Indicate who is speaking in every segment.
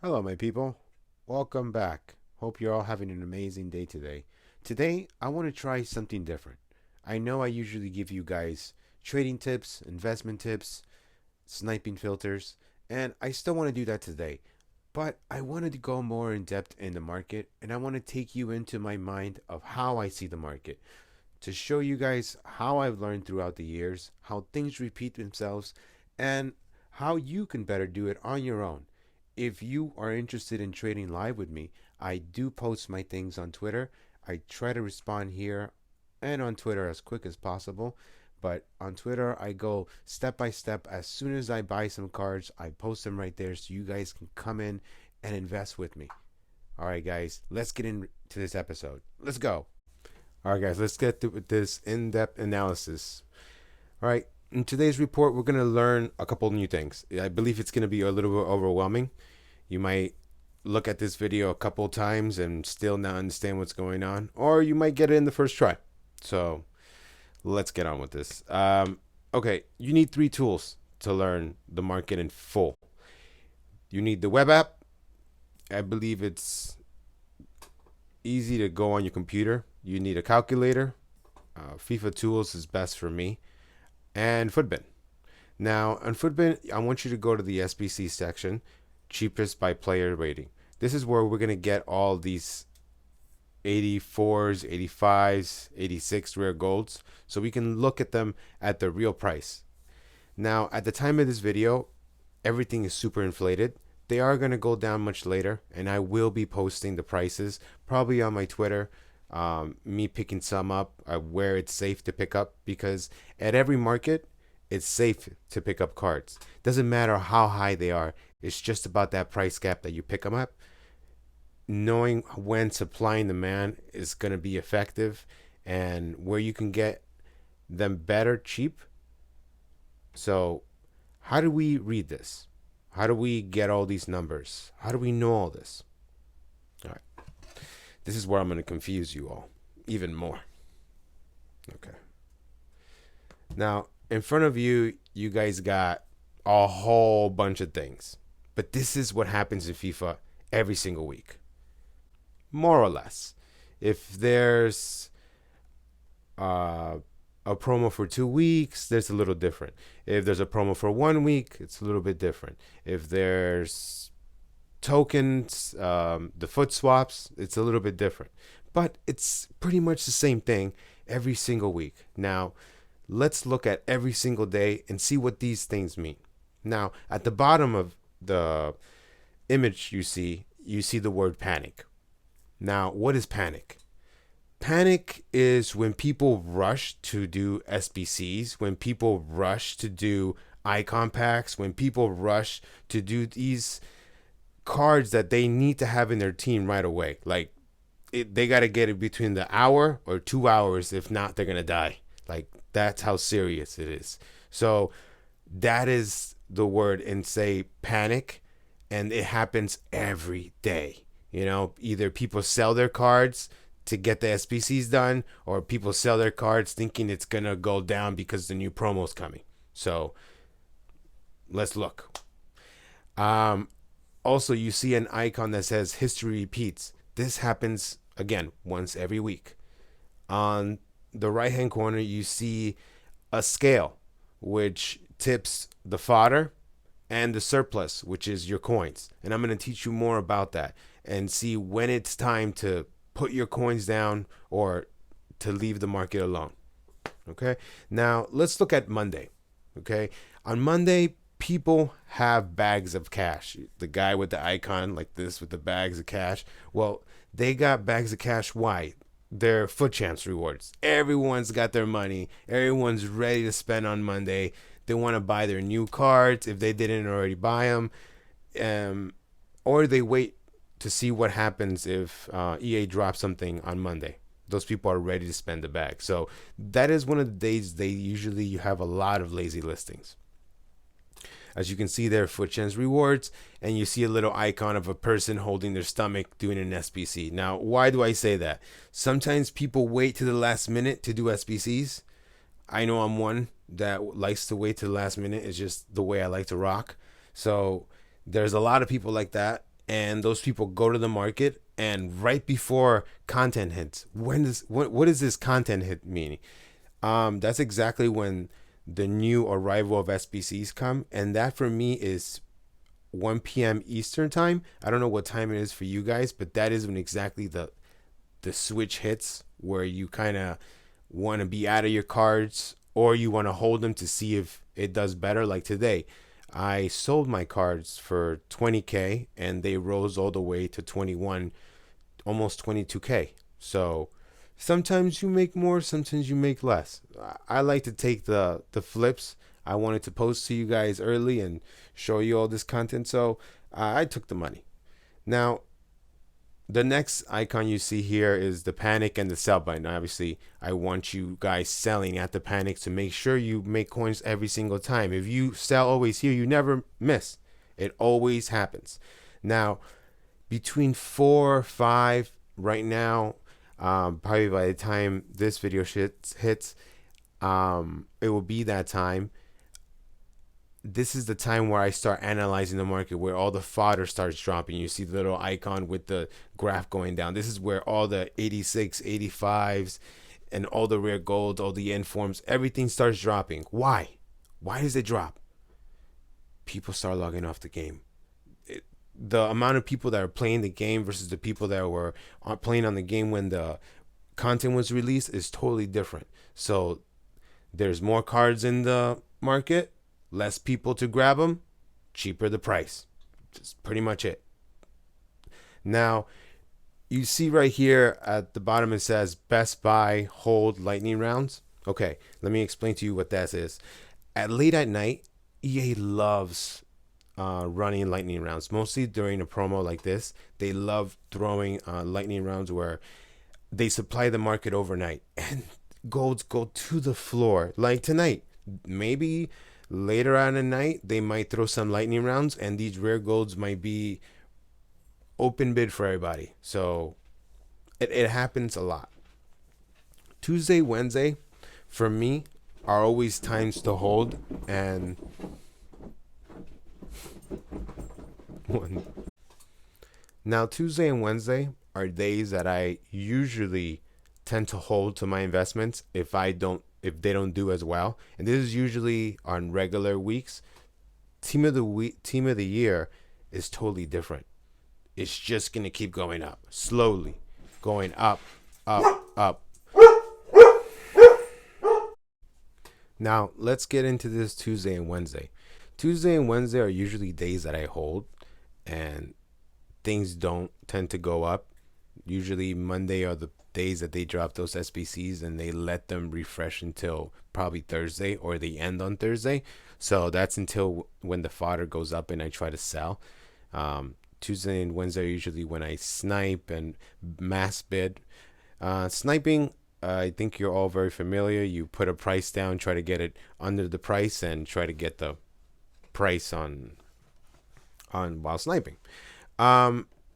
Speaker 1: Hello, my people. Welcome back. Hope you're all having an amazing day today. Today, I want to try something different. I know I usually give you guys trading tips, investment tips, sniping filters, and I still want to do that today. But I wanted to go more in depth in the market, and I want to take you into my mind of how I see the market to show you guys how I've learned throughout the years, how things repeat themselves, and how you can better do it on your own. If you are interested in trading live with me, I do post my things on Twitter. I try to respond here and on Twitter as quick as possible. But on Twitter, I go step by step. As soon as I buy some cards, I post them right there so you guys can come in and invest with me. All right, guys, let's get into this episode. Let's go. All right, guys, let's get through with this in depth analysis. All right, in today's report, we're going to learn a couple new things. I believe it's going to be a little bit overwhelming. You might look at this video a couple times and still not understand what's going on, or you might get it in the first try. So let's get on with this. Okay, you need three tools to learn the market in full. You need the web app. I believe it's easy to go on your computer. You need a calculator. FIFA Tools is best for me. And Footbin. Now, on Footbin, I want you to go to the SBC section, cheapest by player rating. This is where we're going to get all these 84s, 85s, 86 rare golds, so we can look at them at the real price. Now, at the time of this video, everything is super inflated. They are going to go down much later, and I will be posting the prices probably on my Twitter. Me picking some up where it's safe to pick up, because at every market, it's safe to pick up cards. Doesn't matter how high they are. It's just about that price gap that you pick them up. Knowing when supply and demand is going to be effective and where you can get them better cheap. So, how do we read this? How do we get all these numbers? How do we know all this? All right. This is where I'm going to confuse you all even more. Okay. Now, in front of you, you guys got a whole bunch of things. But this is what happens in FIFA every single week. More or less. If there's a promo for 2 weeks, there's a little different. If there's a promo for 1 week, it's a little bit different. If there's tokens, the foot swaps, it's a little bit different. But it's pretty much the same thing every single week. Now, let's look at every single day and see what these things mean. Now, at the bottom of the image you see the word panic. Now, what is panic? Panic is when people rush to do SBCs, when people rush to do icon packs, when people rush to do these cards that they need to have in their team right away. Like, they got to get it between the hour or 2 hours. If not, they're going to die. Like, that's how serious it is. So that is the word, and say panic, and it happens every day. Either people sell their cards to get the SBCs done, or people sell their cards thinking it's gonna go down because the new promo's coming. So let's look. Also, you see an icon that says history repeats. This happens again once every week. On the right hand corner, you see a scale which tips the fodder and the surplus, which is your coins. And I'm going to teach you more about that and see when it's time to put your coins down or to leave the market alone. Okay. Now let's look at Monday. Okay. On Monday, people have bags of cash. The guy with the icon like this with the bags of cash. Well, they got bags of cash. Why? Their foot champs rewards. Everyone's got their money. Everyone's ready to spend on Monday. They want to buy their new cards if they didn't already buy them, or they wait to see what happens if EA drops something on Monday. Those people are ready to spend the bag. So that is one of the days you have a lot of lazy listings. As you can see there, foot chance rewards, and you see a little icon of a person holding their stomach doing an SBC. Now, why do I say that? Sometimes people wait to the last minute to do SBCs. I know I'm one that likes to wait to the last minute. It's just the way I like to rock. So there's a lot of people like that, and those people go to the market, and right before content hits, what does this content hit mean? That's exactly when the new arrival of SBCs come, and that for me is 1 p.m. Eastern time. I don't know what time it is for you guys, but that is when exactly the switch hits, where you kind of want to be out of your cards, or you want to hold them to see if it does better. Like today, I sold my cards for 20K and they rose all the way to 21, almost 22K. So sometimes you make more, sometimes you make less. I like to take the flips. I wanted to post to you guys early and show you all this content, so I took the money. Now, the next icon you see here is the panic and the sell button. Obviously, I want you guys selling at the panic to make sure you make coins every single time. If you sell always here, you never miss. It always happens. Now, between 4 5 right now, probably by the time this video hits, it will be that time. This is the time where I start analyzing the market, where all the fodder starts dropping. You see the little icon with the graph going down. This is where all the 86, 85s, and all the rare golds, all the informs, everything starts dropping. Why? Why does it drop? People start logging off the game. The amount of people that are playing the game versus the people that were playing on the game when the content was released is totally different. So there's more cards in the market, less people to grab them, cheaper the price. That's pretty much it. Now, you see right here at the bottom it says Best Buy Hold Lightning Rounds. Okay, let me explain to you what that is. At late at night, EA loves running lightning rounds, mostly during a promo like this. They love throwing lightning rounds where they supply the market overnight and golds go to the floor. Like tonight, maybe later on the night, they might throw some lightning rounds, and these rare golds might be open bid for everybody. So it happens a lot. Tuesday, Wednesday, for me, are always times to hold, and one. Now, Tuesday and Wednesday are days that I usually tend to hold to my investments if they don't do as well. And this is usually on regular weeks. Team of the year is totally different. It's just gonna keep going up, slowly, going up, up, up. Now, let's get into this Tuesday and Wednesday. Tuesday and Wednesday are usually days that I hold, and things don't tend to go up. Usually Monday are the days that they drop those SBCs and they let them refresh until probably Thursday, or they end on Thursday. So that's until when the fodder goes up and I try to sell. Tuesday and Wednesday are usually when I snipe and mass bid. Sniping, I think you're all very familiar. You put a price down, try to get it under the price, and try to get the price on while sniping.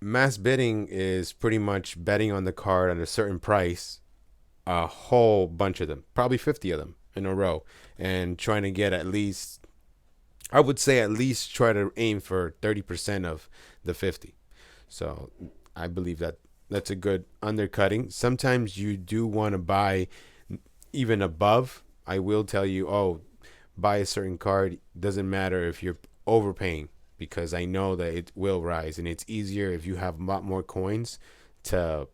Speaker 1: Mass bidding is pretty much betting on the card at a certain price, a whole bunch of them, probably 50 of them in a row, and trying to get at least, I would say at least try to aim for 30% of the 50. So I believe that that's a good undercutting. Sometimes you do want to buy even above. I will tell you, buy a certain card. Doesn't matter if you're overpaying, because I know that it will rise, and it's easier if you have a lot more coins to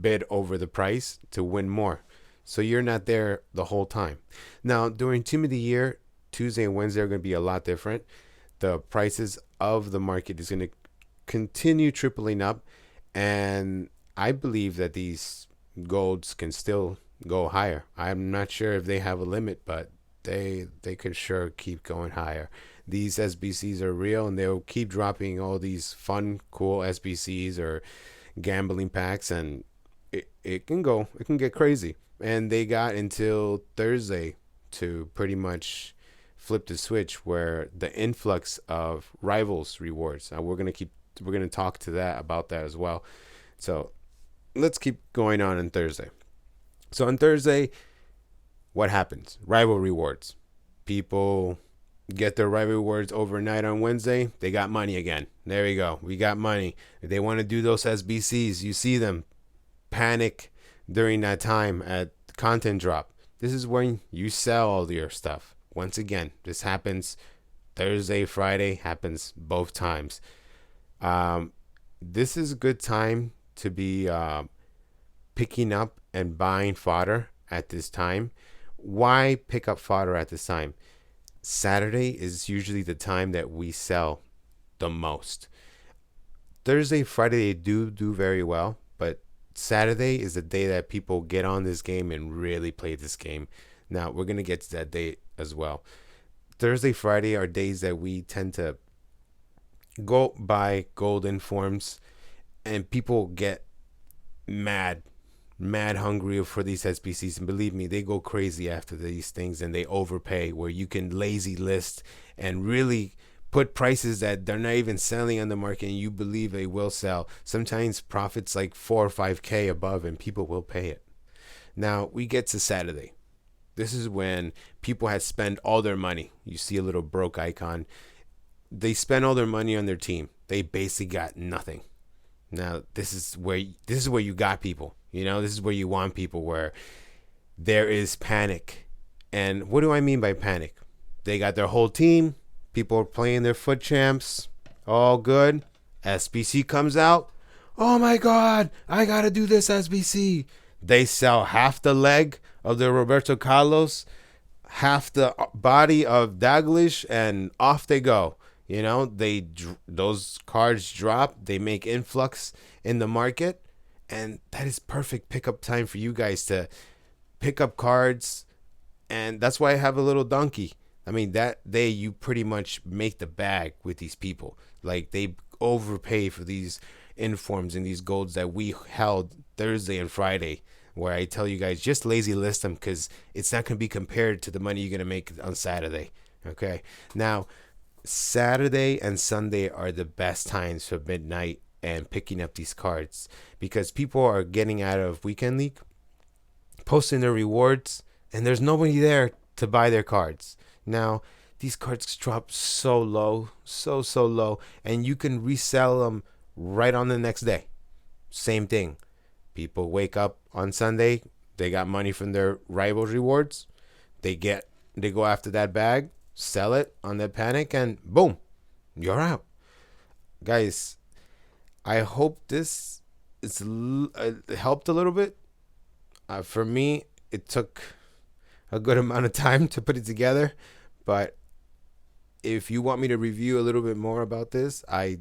Speaker 1: bid over the price to win more. So you're not there the whole time. Now, during Team of the Year, Tuesday and Wednesday are going to be a lot different. The prices of the market is going to continue tripling up, and I believe that these golds can still go higher. I'm not sure if they have a limit, but they could sure keep going higher. These SBCs are real, and they'll keep dropping all these fun, cool SBCs or gambling packs, and it can get crazy. And they got until Thursday to pretty much flip the switch, where the influx of rivals rewards. We're gonna talk to that about that as well. So let's keep going on Thursday. So on Thursday, what happens? Rival rewards. People get their right rewards overnight on Wednesday, they got money again. There we go. We got money. If they want to do those SBCs, you see them panic during that time at content drop. This is when you sell all your stuff. Once again, this happens Thursday, Friday, happens both times. Um, this is a good time to be picking up and buying fodder at this time. Why pick up fodder at this time? Saturday is usually the time that we sell the most. Thursday, Friday, they do very well, but Saturday is the day that people get on this game and really play this game. Now, we're going to get to that day as well. Thursday, Friday are days that we tend to go buy gold informs, and people get mad hungry for these SBCs, and believe me, they go crazy after these things and they overpay, where you can lazy list and really put prices that they're not even selling on the market and you believe they will sell. Sometimes profits like 4 or 5k above, and people will pay it. Now we get to Saturday. This is when people had spent all their money. You see a little broke icon. They spent all their money on their team. They basically got nothing. Now this is where you got people. This is where you want people, where there is panic. And what do I mean by panic? They got their whole team. People are playing their foot champs. All good. SBC comes out. Oh my God, I got to do this SBC. They sell half the leg of the Roberto Carlos, half the body of Daglish, and off they go. Those cards drop. They make influx in the market. And that is perfect pickup time for you guys to pick up cards. And that's why I have a little donkey. I mean, that day you pretty much make the bag with these people. Like, they overpay for these informs and these golds that we held Thursday and Friday, where I tell you guys, just lazy list them, because it's not going to be compared to the money you're going to make on Saturday. Okay. Now, Saturday and Sunday are the best times for midnight and picking up these cards, because people are getting out of weekend league, posting their rewards, and there's nobody there to buy their cards. Now these cards drop so low, so low, and you can resell them right on the next day. Same thing. People wake up on Sunday, they got money from their rivals rewards, they go after that bag, sell it on the panic, and boom, you're out. Guys, I hope this helped a little bit. For me, it took a good amount of time to put it together. But if you want me to review a little bit more about this, I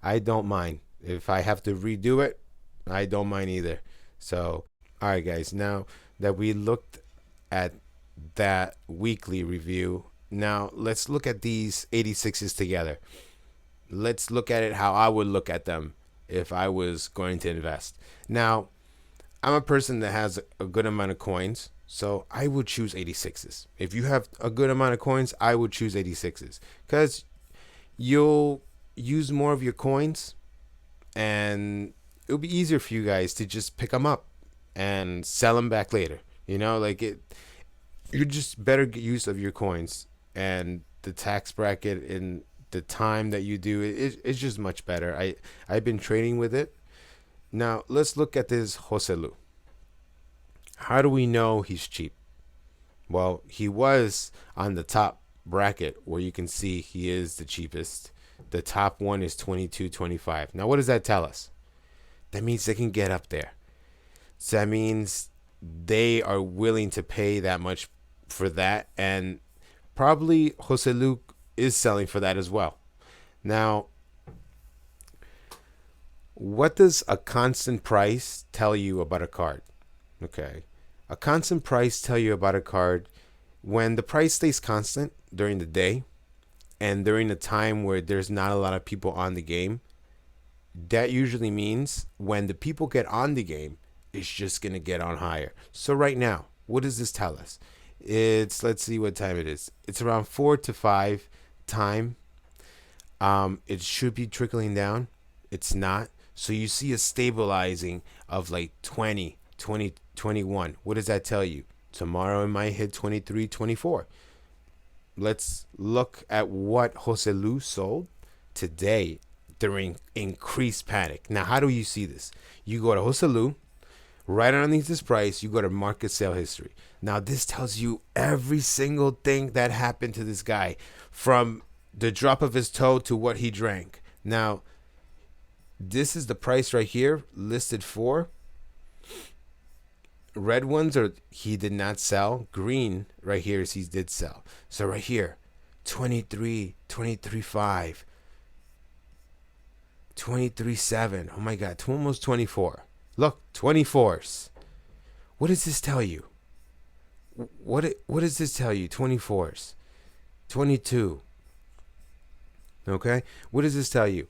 Speaker 1: don't mind. If I have to redo it, I don't mind either. So, all right, guys. Now that we looked at that weekly review, now let's look at these 86s together. Let's look at it how I would look at them if I was going to invest. Now, I'm a person that has a good amount of coins, so I would choose 86s. If you have a good amount of coins, I would choose 86s, because you'll use more of your coins, and it'll be easier for you guys to just pick them up and sell them back later. You're just better use of your coins, and the tax bracket in the time that you do it's just much better. I've been trading with it. Now let's look at this Joselu. How do we know he's cheap? Well, he was on the top bracket, where you can see he is the cheapest. The top one is 22.25. Now what does that tell us? That means they can get up there. So that means they are willing to pay that much for that, and probably Joselu is selling for that as well. Now, what does a constant price tell you about a card? Okay. A constant price tell you about a card when the price stays constant during the day and during the time where there's not a lot of people on the game. That usually means when the people get on the game, it's just going to get on higher. So right now, what does this tell us? Let's see what time it is. It's around 4 to 5 time. It should be trickling down. It's not. So you see a stabilizing of like 20, 21. What does that tell you? Tomorrow it might hit 23, 24. let's look at what Jose Lu sold today during increased panic. Now, how do you see this? You go to Jose Lu, right underneath this price, you go to market sale history. Now, this tells you every single thing that happened to this guy, from the drop of his toe to what he drank. Now, this is the price right here listed for. Red ones are he did not sell. Green right here is he did sell. So right here, 23, 23.5, 23.7. Oh my God, almost 24. Look, 24s. What does this tell you? What does this tell you? 24s, 22. Okay, what does this tell you?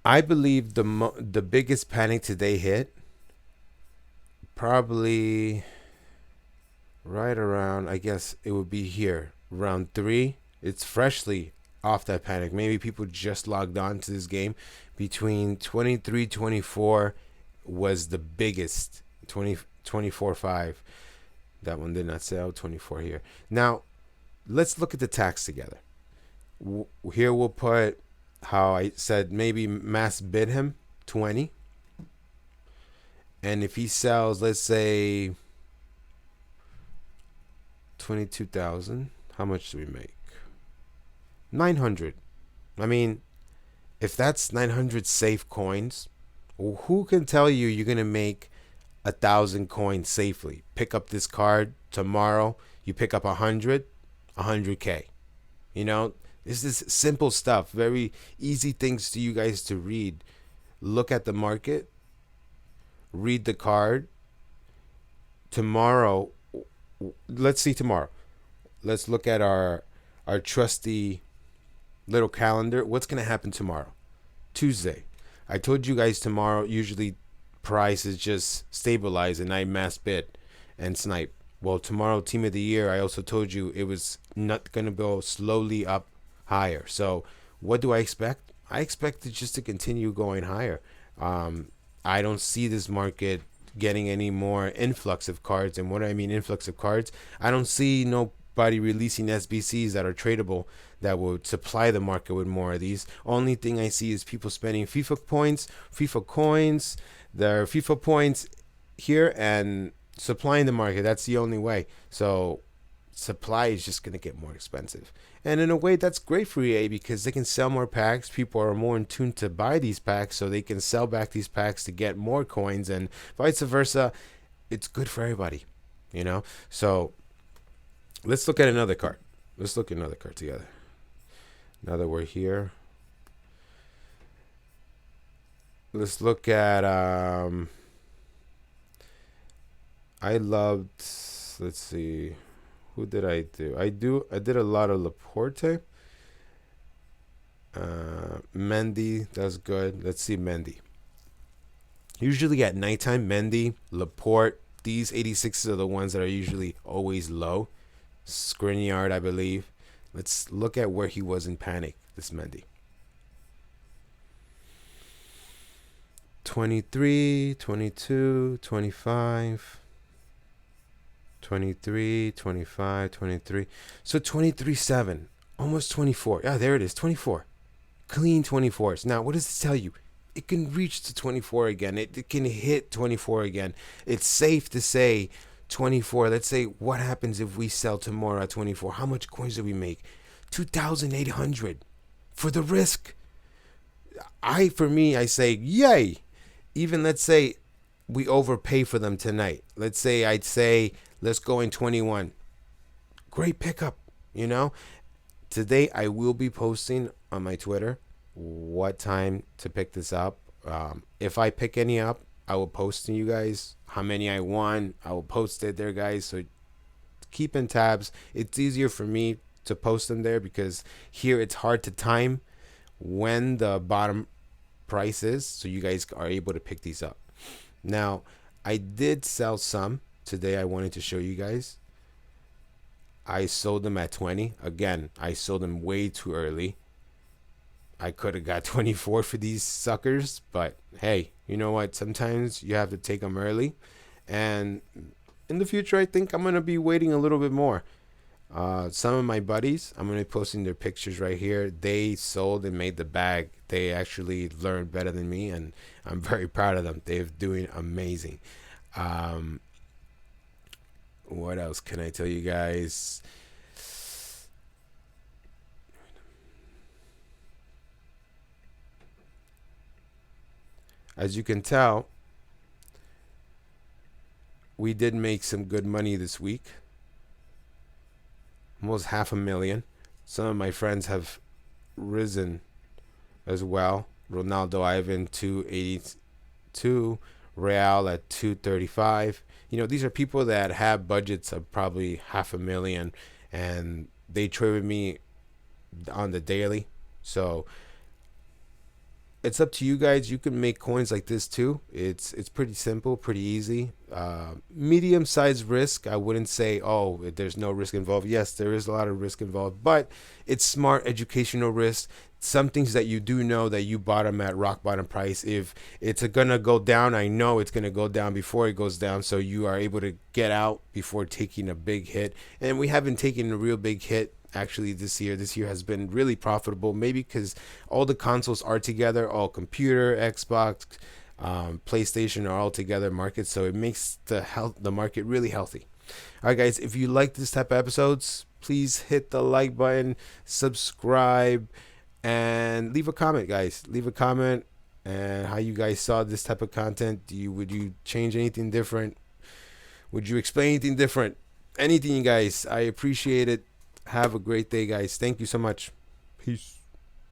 Speaker 1: I believe the biggest panic today hit probably right around, I guess it would be here, round 3. It's freshly off that panic. Maybe people just logged on to this game. Between 23, 24 was the biggest. 24.5. That one did not sell. 24 here. Now, let's look at the tax together. Here we'll put how I said maybe mass bid him 20. And if he sells, let's say 22,000, how much do we make? 900. I mean, if that's 900 safe coins, who can tell you you're going to make 1,000 coins safely? Pick up this card tomorrow, you pick up 100K. You know, this is simple stuff, very easy things to you guys to read. Look at the market, read the card. Tomorrow, let's see tomorrow. Let's look at our trusty little calendar. What's going to happen tomorrow? Tuesday. I told you guys tomorrow usually price is just stabilize and I mass bid and snipe. Well, tomorrow, team of the year, I also told you it was not going to go slowly up higher. So what do I expect? I expect it just to continue going higher. I don't see this market getting any more influx of cards. And what I mean influx of cards, I don't see nobody releasing SBCs that are tradable that would supply the market with more of these. Only thing I see is people spending FIFA points, FIFA coins, their FIFA points here, and supplying the market. That's the only way. So supply is just going to get more expensive. And in a way, that's great for EA because they can sell more packs. People are more in tune to buy these packs, so they can sell back these packs to get more coins, and vice versa. It's good for everybody, you know? So let's look at another card. Let's look at another card together. Now that we're here, let's look at I loved, let's see, who did I do? I did a lot of Laporte. Mendy, that's good. Let's see Mendy. Usually at nighttime, Mendy, Laporte, these 86s are the ones that are usually always low. Skriniar, I believe. Let's look at where he was in panic, this Mendy. 23, 22, 25, 23, 25, 23. So 23.7, almost 24. Yeah, there it is, 24. Clean 24s. Now, what does this tell you? It can reach to 24 again. It can hit 24 again. It's safe to say 24. Let's say, what happens if we sell tomorrow at 24? How much coins do we make? 2,800 for the risk. For me, I say, yay. Even let's say we overpay for them tonight. Let's say I'd say, let's go in 21. Great pickup, you know. Today, I will be posting on my Twitter what time to pick this up. If I pick any up, I will post to you guys how many I won. I will post it there, guys. So keep in tabs. It's easier for me to post them there because here it's hard to time when the bottom price is. So you guys are able to pick these up. Now, I did sell some today. I wanted to show you guys. I sold them at 20. Again, I sold them way too early. I could have got 24 for these suckers, but hey, you know what? Sometimes you have to take them early. And in the future, I think I'm going to be waiting a little bit more. Some of my buddies, I'm gonna be posting their pictures right here. They sold and made the bag. They actually learned better than me, and I'm very proud of them. They're doing amazing. Um, what else can I tell you guys? As you can tell, we did make some good money this week, almost 500,000. Some of my friends have risen as well. Ronaldo Ivan 282, Real at 235. These are people that have budgets of probably 500,000, and they trade with me on the daily. So it's up to you guys. You can make coins like this too. It's pretty simple, pretty easy. Medium sized risk. I wouldn't say, oh, there's no risk involved. Yes, there is a lot of risk involved, but it's smart educational risk. Some things that you do know that you bought them at rock bottom price. If it's gonna go down, I know it's gonna go down before it goes down, so you are able to get out before taking a big hit. And we haven't taken a real big hit actually this year. This year has been really profitable, maybe because all the consoles are together, all computer, Xbox, PlayStation are all together markets, so it makes the market really healthy. All right, guys, if you like this type of episodes, please hit the like button, subscribe, and leave a comment, guys. Leave a comment and how you guys saw this type of content. Would you change anything different? Would you explain anything different? Anything, guys. I appreciate it. Have a great day, guys. Thank you so much. Peace.